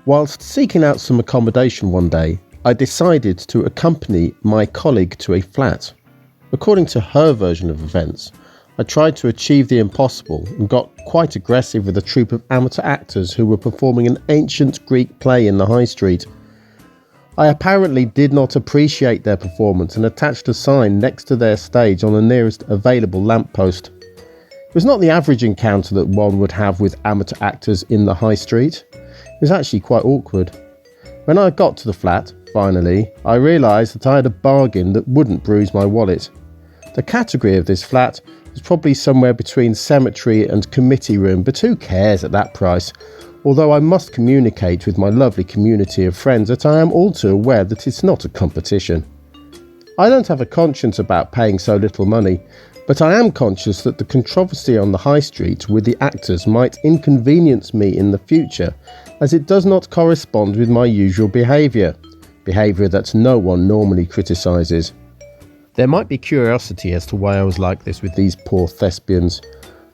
Whilst seeking out some accommodation one day, I decided to accompany my colleague to a flat. According to her version of events, I tried to achieve the impossible and got quite aggressive with a troupe of amateur actors who were performing an ancient Greek play in the high street. I apparently did not appreciate their performance and attached a sign next to their stage on the nearest available lamppost. It was not the average encounter that one would have with amateur actors in the high street. It was actually quite awkward. When I got to the flat, finally, I realised that I had a bargain that wouldn't bruise my wallet. The category of this flat was probably somewhere between cemetery and committee room, but who cares at that price? Although I must communicate with my lovely community of friends that I am all too aware that it's not a competition. I don't have a conscience about paying so little money, but I am conscious that the controversy on the high street with the actors might inconvenience me in the future, as it does not correspond with my usual behaviour that no one normally criticises. There might be curiosity as to why I was like this with these poor thespians.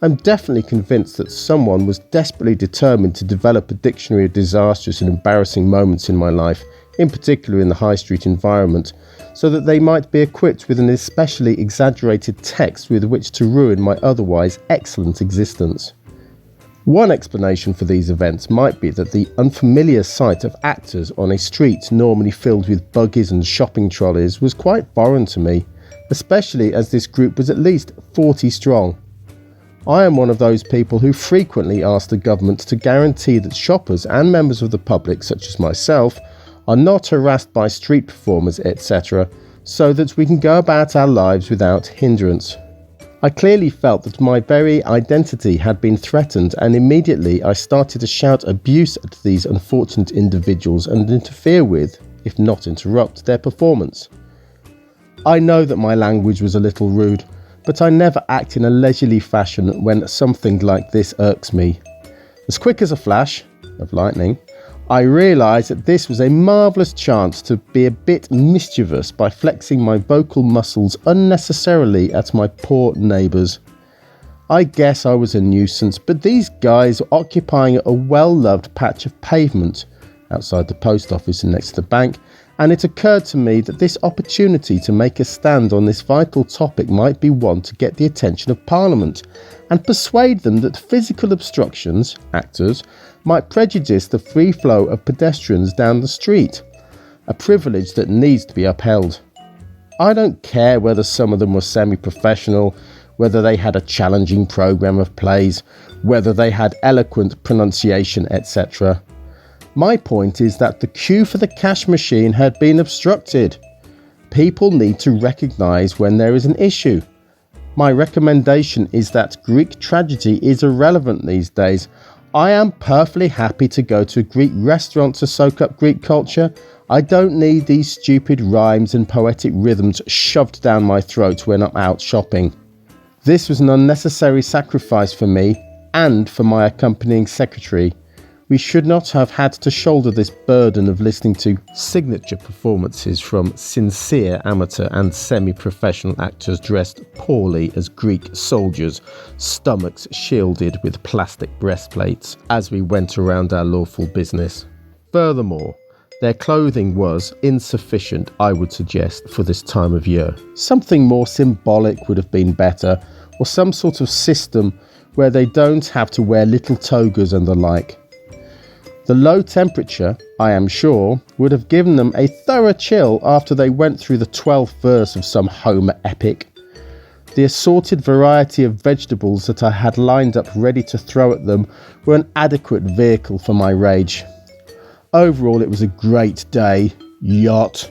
I'm definitely convinced that someone was desperately determined to develop a dictionary of disastrous and embarrassing moments in my life, in particular in the high street environment, so that they might be equipped with an especially exaggerated text with which to ruin my otherwise excellent existence. One explanation for these events might be that the unfamiliar sight of actors on a street normally filled with buggies and shopping trollies was quite foreign to me, especially as this group was at least 40 strong. I am one of those people who frequently ask the government to guarantee that shoppers and members of the public, such as myself, are not harassed by street performers, etc., so that we can go about our lives without hindrance. I clearly felt that my very identity had been threatened, and immediately I started to shout abuse at these unfortunate individuals and interfere with, if not interrupt, their performance. I know that my language was a little rude, but I never act in a leisurely fashion when something like this irks me. As quick as a flash of lightning, I realised that this was a marvellous chance to be a bit mischievous by flexing my vocal muscles unnecessarily at my poor neighbours. I guess I was a nuisance, but these guys were occupying a well-loved patch of pavement outside the post office and next to the bank, and it occurred to me that this opportunity to make a stand on this vital topic might be one to get the attention of Parliament and persuade them that physical obstructions, actors, might prejudice the free flow of pedestrians down the street, a privilege that needs to be upheld. I don't care whether some of them were semi-professional, whether they had a challenging programme of plays, whether they had eloquent pronunciation, etc. My point is that the queue for the cash machine had been obstructed. People need to recognise when there is an issue. My recommendation is that Greek tragedy is irrelevant these days. I am perfectly happy to go to a Greek restaurant to soak up Greek culture. I don't need these stupid rhymes and poetic rhythms shoved down my throat when I'm out shopping. This was an unnecessary sacrifice for me and for my accompanying secretary. We should not have had to shoulder this burden of listening to signature performances from sincere amateur and semi-professional actors dressed poorly as Greek soldiers, stomachs shielded with plastic breastplates, as we went around our lawful business. Furthermore, their clothing was insufficient, I would suggest, for this time of year. Something more symbolic would have been better, or some sort of system where they don't have to wear little togas and the like. The low temperature, I am sure, would have given them a thorough chill after they went through the 12th verse of some Homer epic. The assorted variety of vegetables that I had lined up ready to throw at them were an adequate vehicle for my rage. Overall, it was a great day. Not.